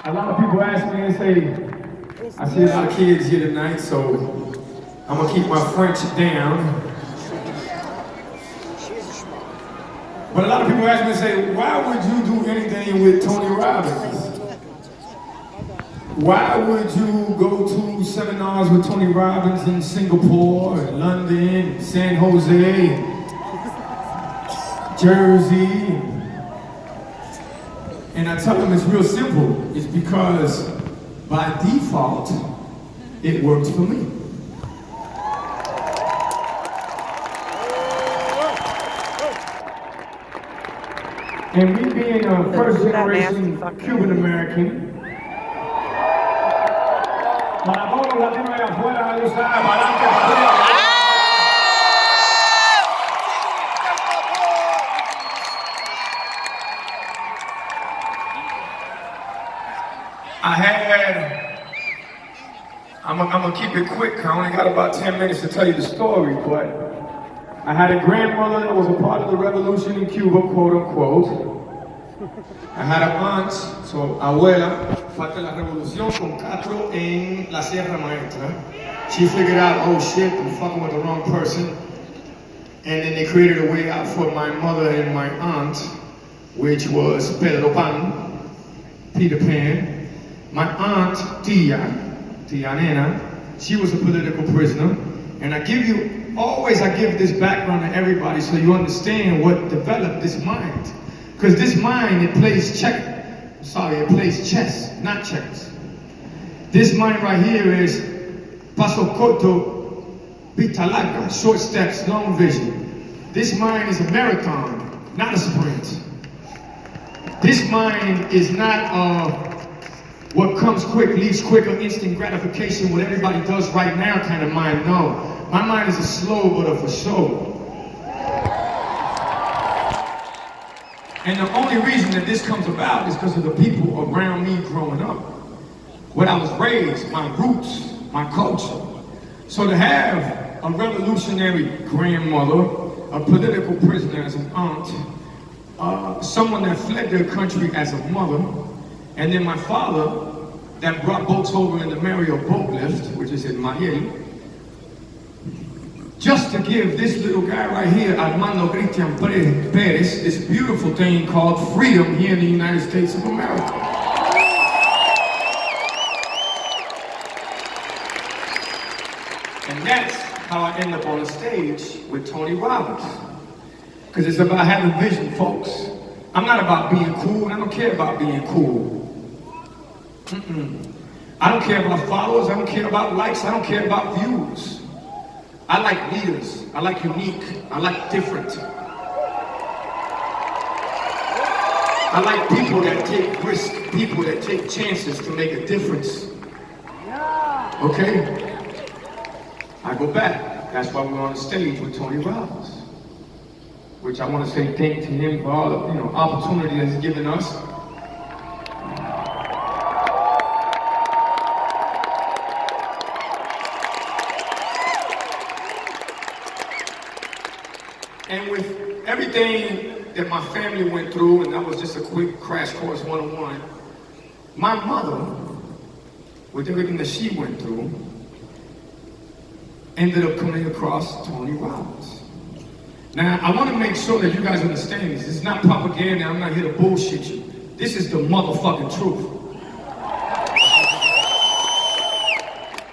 A lot of people ask me and say, I see a lot of kids here tonight, so I'm gonna keep my French down. But a lot of people ask me and say, why would you do anything with Tony Robbins? Why would you go to seminars with Tony Robbins in Singapore, and London, and San Jose, and Jersey? And I tell them it's real simple. It's because by default, it works for me. And me being a first generation Cuban American, para todos los latinos allá afuera, Dios sabe, para adelante, para arriba. I'm gonna keep it quick. I only got about 10 minutes to tell you the story, but I had a grandmother that was a part of the revolution in Cuba, quote unquote. I had an aunt, so abuela, parte de la revolución con Castro en la Sierra Maestra. She figured out, oh shit, I'm fucking with the wrong person. And then they created a way out for my mother and my aunt, which was Pedro Pan, Peter Pan. My aunt, Tia Nena, she was a political prisoner. And I give this background to everybody so you understand what developed this mind. Because this mind, it plays chess, not checkers. This mind right here is paso corto, vista larga, short steps, long vision. This mind is a marathon, not a sprint. This mind is not what comes quick, leaves quick, or instant gratification, what everybody does right now kind of mind. No, my mind is a slow but a for sure. And the only reason that this comes about is because of the people around me growing up. What I was raised, my roots, my culture. So to have a revolutionary grandmother, a political prisoner as an aunt, someone that fled their country as a mother, and then my father that brought boats over in the Mario boat lift, which is in Miami, just to give this little guy right here, Armando Cristian Perez, this beautiful thing called freedom here in the United States of America. And that's how I end up on a stage with Tony Robbins. Because it's about having vision, folks. I'm not about being cool, and I don't care about being cool. I don't care about followers, I don't care about likes, I don't care about views. I like leaders, I like unique, I like different. I like people that take risks, people that take chances to make a difference. Okay? I go back, that's why we're on the stage with Tony Robbins. Which I want to say thank to him for all the opportunity that he's given us. And with everything that my family went through, and that was just a quick crash course 101, my mother, with everything that she went through, ended up coming across Tony Robbins. Now, I want to make sure that you guys understand this. This is not propaganda. I'm not here to bullshit you. This is the motherfucking truth.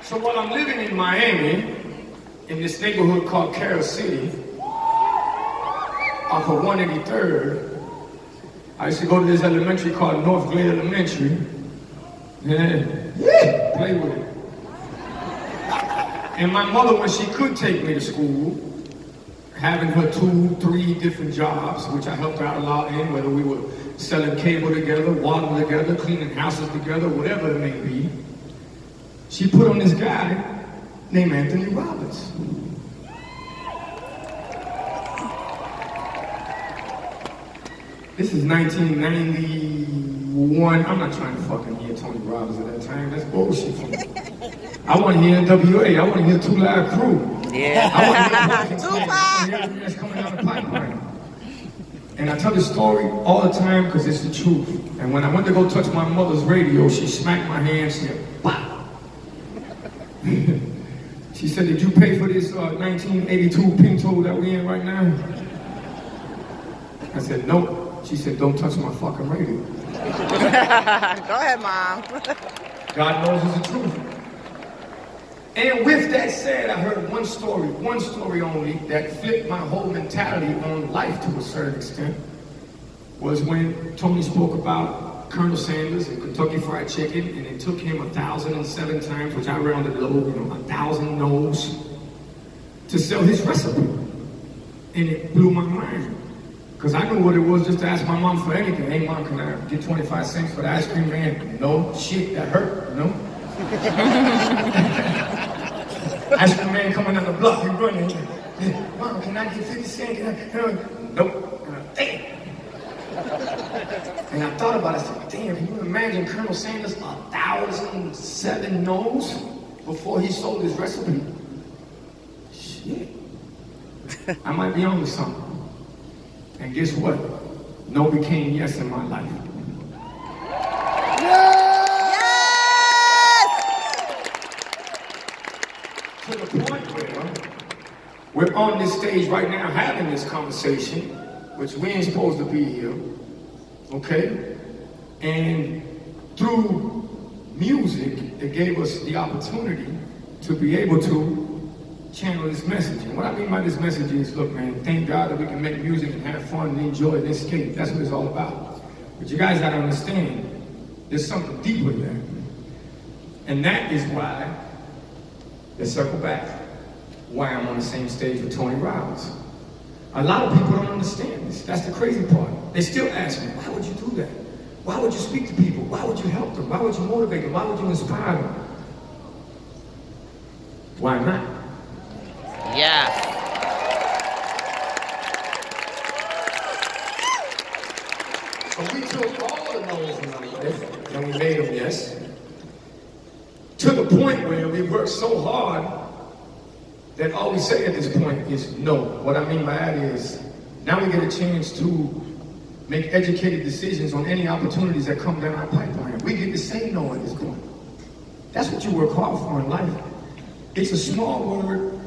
So while I'm living in Miami, in this neighborhood called Carol City, off of 183rd, I used to go to this elementary called North Glade Elementary. And play with it. And my mother, when she could take me to school, having her 2-3 different jobs, which I helped out a lot in, whether we were selling cable together, water together, cleaning houses together, whatever it may be, she put on this guy named Anthony Robbins. This is 1991. I'm not trying to fucking hear Tony Robbins at that time. That's bullshit for me. I want to hear NWA. I want to hear 2 Live Crew. Yeah. I want to hear everything that's coming out of the pipeline. And I tell this story all the time because it's the truth. And when I went to go touch my mother's radio, she smacked my hand and said, "Pop." She said, "Did you pay for this 1982 Pinto that we in right now?" I said, "Nope." She said, "Don't touch my fucking radio." Go ahead, Mom. God knows it's the truth. And with that said, I heard one story only, that flipped my whole mentality on life to a certain extent, was when Tony spoke about Colonel Sanders and Kentucky Fried Chicken, and it took him 1,007 times, which I rounded low, 1,000 no's, to sell his recipe. And it blew my mind. Because I knew what it was just to ask my mom for anything. "Hey mom, can I get 25 cents for the ice cream man?" "No." "Shit, that hurt, you know?" Ice cream man coming down the block, you running. "Mom, can I get 50 cents? Nope. Damn. And I thought about it, I said, damn, can you imagine Colonel Sanders 1,007 no's before he sold his recipe? Shit. I might be on to something. And guess what? No became yes in my life. To the point where we're on this stage right now having this conversation, which we ain't supposed to be here, okay? And through music, it gave us the opportunity to be able to channel this message. And what I mean by this message is, look man, thank God that we can make music and have fun and enjoy and escape. That's what it's all about. But you guys gotta understand, there's something deeper there. And that is why, let's circle back, why I'm on the same stage with Tony Robbins. A lot of people don't understand this. That's the crazy part. They still ask me, why would you do that? Why would you speak to people? Why would you help them? Why would you motivate them? Why would you inspire them? Why not? Yeah. So we took all the no's in our life and we made them yes. To the point where we worked so hard that all we say at this point is no. What I mean by that is, now we get a chance to make educated decisions on any opportunities that come down our pipeline. We get to say no at this point. That's what you work hard for in life. It's a small word,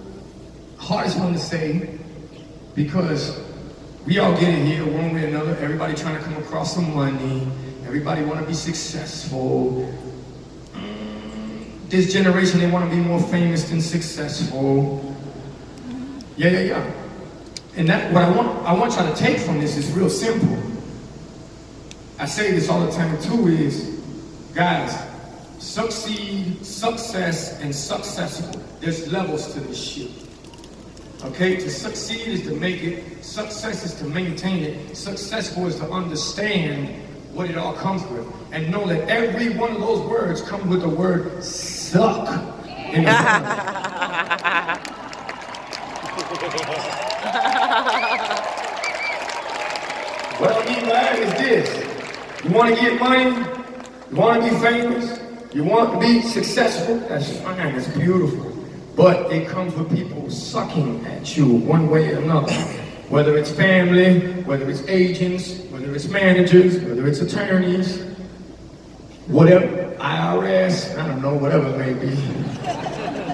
hardest one to say, because we all get it here one way or another. Everybody trying to come across some money. Everybody want to be successful. This generation, they want to be more famous than successful. Yeah. And that, what I want y'all to take from this is real simple. I say this all the time too, is, guys, succeed, success, and successful. There's levels to this shit. Okay, to succeed is to make it, success is to maintain it, successful is to understand what it all comes with. And know that every one of those words comes with the word suck in the What I mean by that is this. You want to get money, you want to be famous, you want to be successful, that's fine, it's beautiful. But it comes with people sucking at you one way or another. Whether it's family, whether it's agents, whether it's managers, whether it's attorneys, whatever, IRS, I don't know, whatever it may be.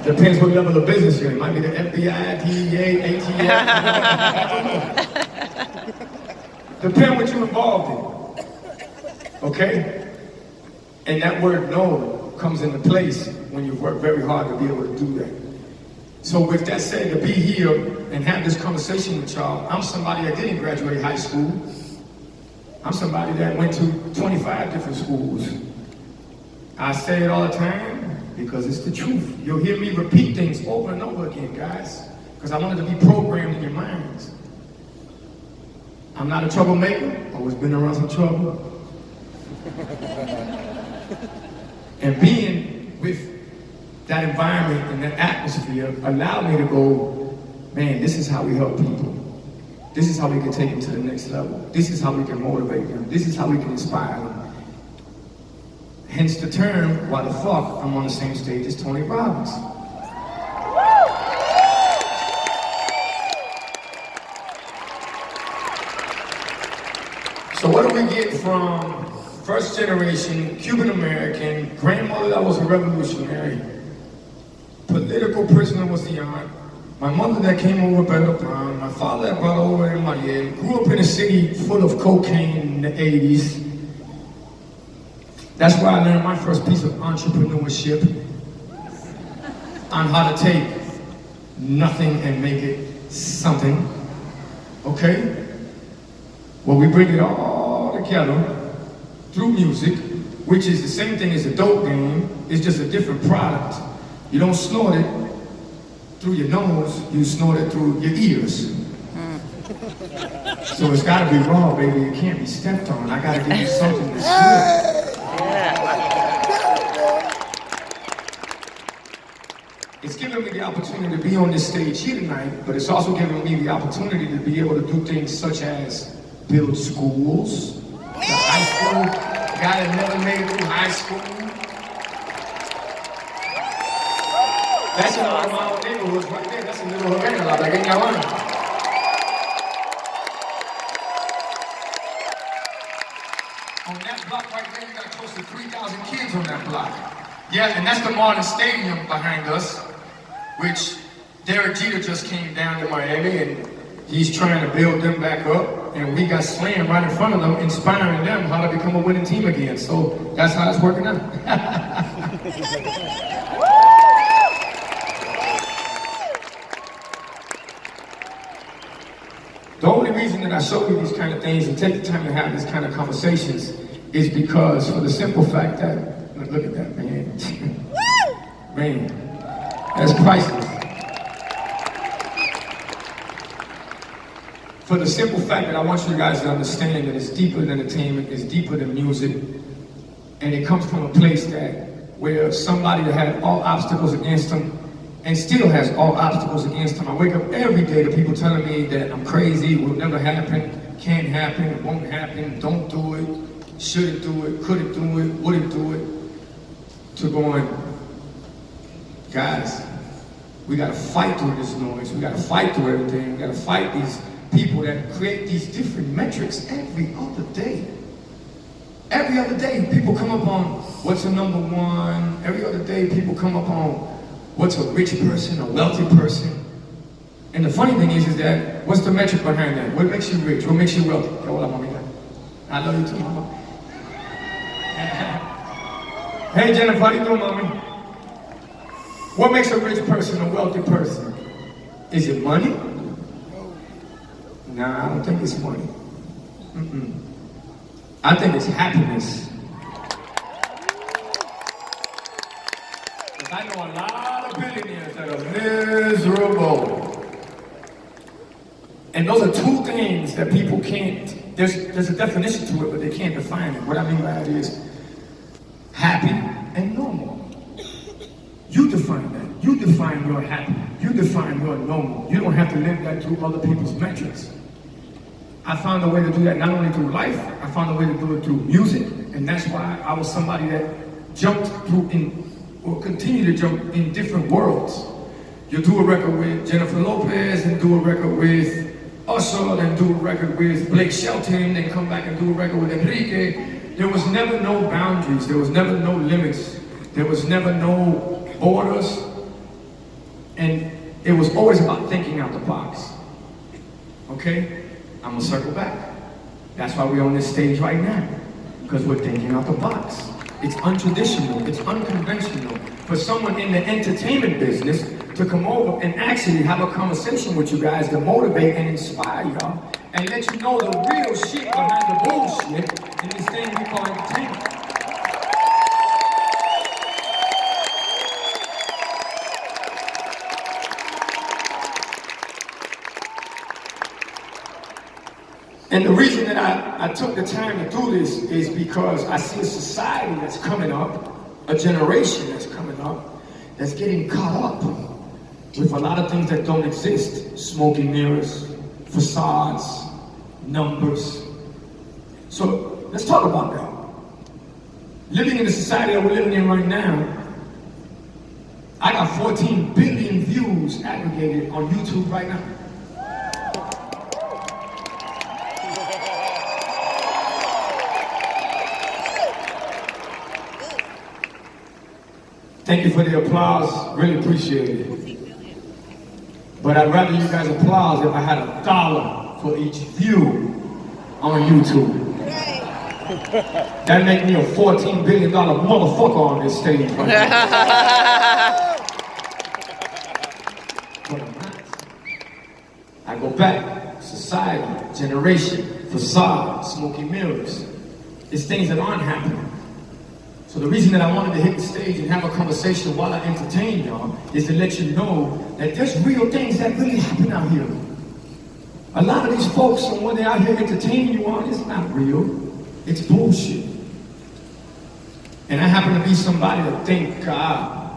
Depends what level of business you're in. It might be the FBI, DEA, ATF. Depends what you're involved in. Okay? And that word no comes into place when you work very hard to be able to do that. So with that said, to be here and have this conversation with y'all, I'm somebody that didn't graduate high school. I'm somebody that went to 25 different schools. I say it all the time because it's the truth. You'll hear me repeat things over and over again, guys, because I want it to be programmed in your minds. I'm not a troublemaker. Always been around some trouble. And being with that environment and that atmosphere allowed me to go, man, this is how we help people. This is how we can take them to the next level. This is how we can motivate them. This is how we can inspire them. Hence the term, why the fuck I'm on the same stage as Tony Robbins. do we get from first generation, Cuban American, grandmother that was a revolutionary, political prisoner was the aunt, my mother that came over better brown, my father that brought over in Miami, grew up in a city full of cocaine in the 80s. That's where I learned my first piece of entrepreneurship on how to take nothing and make it something, okay? Well, we bring it all together through music, which is the same thing as a dope game, it's just a different product. You don't snort it through your nose, you snort it through your ears. So it's gotta be raw, baby, it can't be stepped on. I gotta give you something to sniff. It's given me the opportunity to be on this stage here tonight, but it's also given me the opportunity to be able to do things such as build schools, the high school, guy that never made it through high school. That's in one of my own neighborhoods right there. That's a little Havana, like in Yawan. On that block right there, you got close to 3,000 kids on that block. Yeah, and that's the Martin Stadium behind us, which Derek Jeter just came down to Miami and he's trying to build them back up. And we got Slam right in front of them, inspiring them how to become a winning team again. So that's how it's working out. The only reason that I show you these kind of things and take the time to have these kind of conversations is because for the simple fact that, look at that, man. Man, that's priceless. For the simple fact that I want you guys to understand that it's deeper than entertainment, it's deeper than music, and it comes from a place that where somebody that had all obstacles against them and still has all obstacles against them. I wake up every day to people telling me that I'm crazy, it will never happen, can't happen, it won't happen, don't do it, shouldn't do it, couldn't do it, wouldn't do it, to going, guys, we gotta fight through this noise, we gotta fight through everything, we gotta fight these people that create these different metrics every other day. Every other day, people come up on what's a number one. Every other day, people come up on what's a rich person, a wealthy person. And the funny thing is that, what's the metric behind that? What makes you rich? What makes you wealthy? Hola, mamita. I love you too, mama. Hey, Jennifer, how you doing, mommy? What makes a rich person a wealthy person? Is it money? Nah, I don't think it's money. I think it's happiness. Because I know a lot of billionaires that are miserable. And those are two things that people can't, there's a definition to it, but they can't define it. What I mean by that is happy and normal. You define that. You define your happy. You define your normal. You don't have to live that through other people's metrics. I found a way to do that not only through life, I found a way to do it through music, and that's why I was somebody that jumped through or continue to jump in different worlds. You do a record with Jennifer Lopez, and do a record with Usher, then do a record with Blake Shelton, then come back and do a record with Enrique. There was never no boundaries, there was never no limits, there was never no borders, and it was always about thinking out the box. Okay? I'm gonna circle back. That's why we're on this stage right now, because we're thinking out the box. It's untraditional, it's unconventional for someone in the entertainment business to come over and actually have a conversation with you guys to motivate and inspire y'all and let you know the real shit behind the bullshit in this thing we call entertainment. And the reason that I took the time to do this is because I see a society that's coming up, a generation that's coming up, that's getting caught up with a lot of things that don't exist. Smoking mirrors, facades, numbers. So let's talk about that. Living in the society that we're living in right now, I got 14 billion views aggregated on YouTube right now. 14 Thank you for the applause. Really appreciate it. But I'd rather you guys applause if I had $1 for each view on YouTube. That'd make me a $14 billion motherfucker on this stage right now. But I'm not. I go back. Society, generation, facade, smoky mirrors. It's things that aren't happening. So the reason that I wanted to hit the stage and have a conversation while I entertain y'all is to let you know that there's real things that really happen out here. A lot of these folks, and when they're out here entertaining you on, it's not real. It's bullshit. And I happen to be somebody that thank God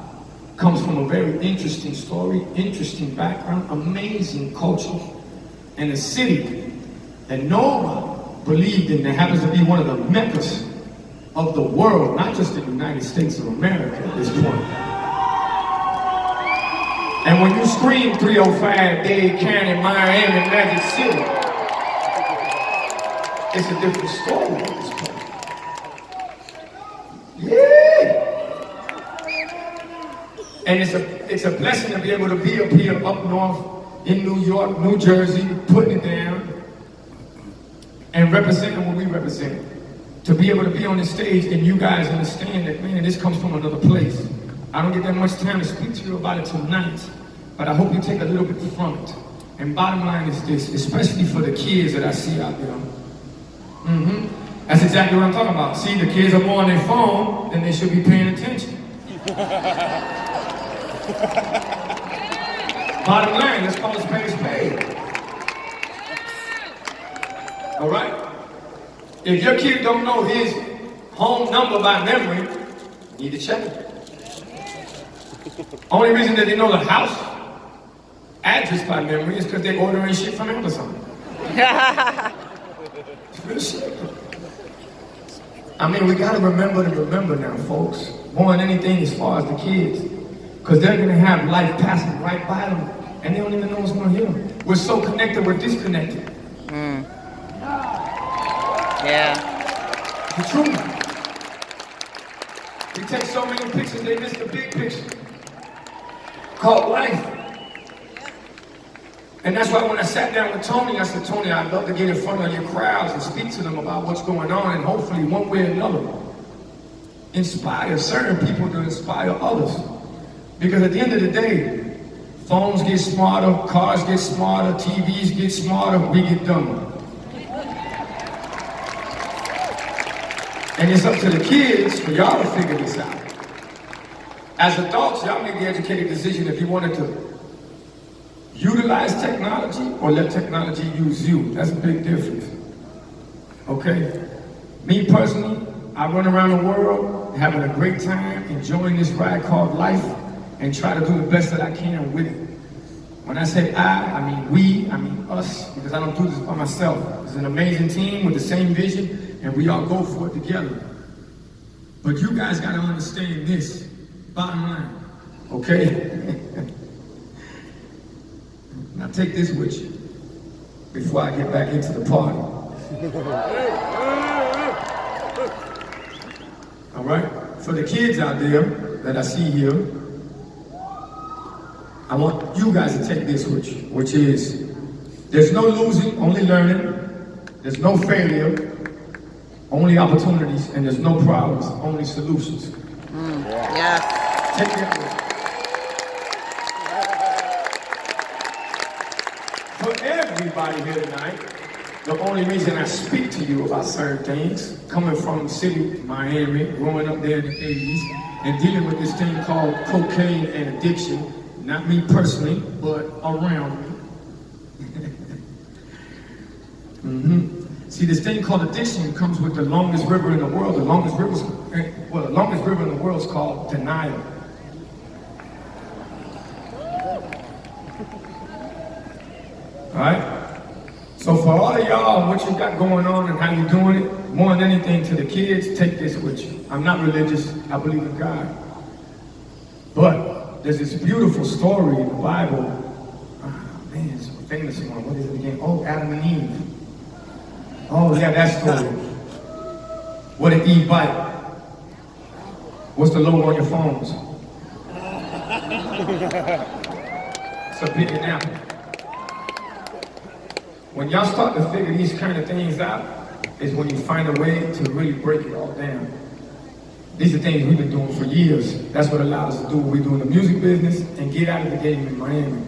comes from a very interesting story, interesting background, amazing culture, and a city that no one believed in that happens to be one of the meccas of the world, not just the United States of America at this point. And when you scream 305 Dade County, Miami, Magic City, it's a different story at this point. Yeah! And it's a blessing to be able to be up here, up north, in New York, New Jersey, putting it down, and representing what we represent. To be able to be on this stage and you guys understand that, man, this comes from another place. I don't get that much time to speak to you about it tonight, but I hope you take a little bit from it. And bottom line is this, especially for the kids that I see out there. That's exactly what I'm talking about. See, the kids are more on their phone than they should be paying attention. Bottom line, let's call a spade a spade. All right? If your kid don't know his home number by memory, you need to check it. Only reason that they know the house address by memory is because they're ordering shit from Amazon. It's real simple. I mean, we gotta remember to remember now, folks. More than anything as far as the kids. Because they're gonna have life passing right by them, and they don't even know what's going on here. We're so connected, we're disconnected. Yeah. The truth. We take so many pictures, they miss the big picture. Called life. And that's why when I sat down with Tony, I said, Tony, I'd love to get in front of your crowds and speak to them about what's going on, and hopefully one way or another, inspire certain people to inspire others. Because at the end of the day, phones get smarter, cars get smarter, TVs get smarter, we get dumber. And it's up to the kids for y'all to figure this out. As adults, y'all make the educated decision if you wanted to utilize technology or let technology use you. That's a big difference. Okay? Me personally, I run around the world having a great time, enjoying this ride called life, and try to do the best that I can with it. When I say I mean we, I mean us, because I don't do this by myself. It's an amazing team with the same vision, and we all go for it together. But you guys gotta understand this, bottom line, okay? Now take this with you before I get back into the party. All right? For the kids out there that I see here, I want you guys to take this with you, which is, there's no losing, only learning. There's no failure, only opportunities, and there's no problems, only solutions. Yes. Take that with you. For everybody here tonight, the only reason I speak to you about certain things, coming from the city, Miami, growing up there in the 80s, and dealing with this thing called cocaine and addiction, not me personally, but around me. See, this thing called addiction comes with the longest river in the world. The longest river in the world is called denial. All right? So for all of y'all, what you got going on and how you doing it, more than anything to the kids, take this with you. I'm not religious, I believe in God. But there's this beautiful story in the Bible. Man, it's a famous one. What is it again? Oh, Adam and Eve. Oh, yeah, that story. What did Eve bite? What's the logo on your phones? It's a big apple. When y'all start to figure these kind of things out, is when you find a way to really break it all down. These are things we've been doing for years. That's what allowed us to do what we do in the music business and get out of the game in Miami.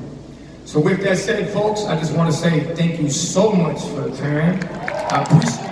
So with that said, folks, I just want to say thank you so much for the time. I appreciate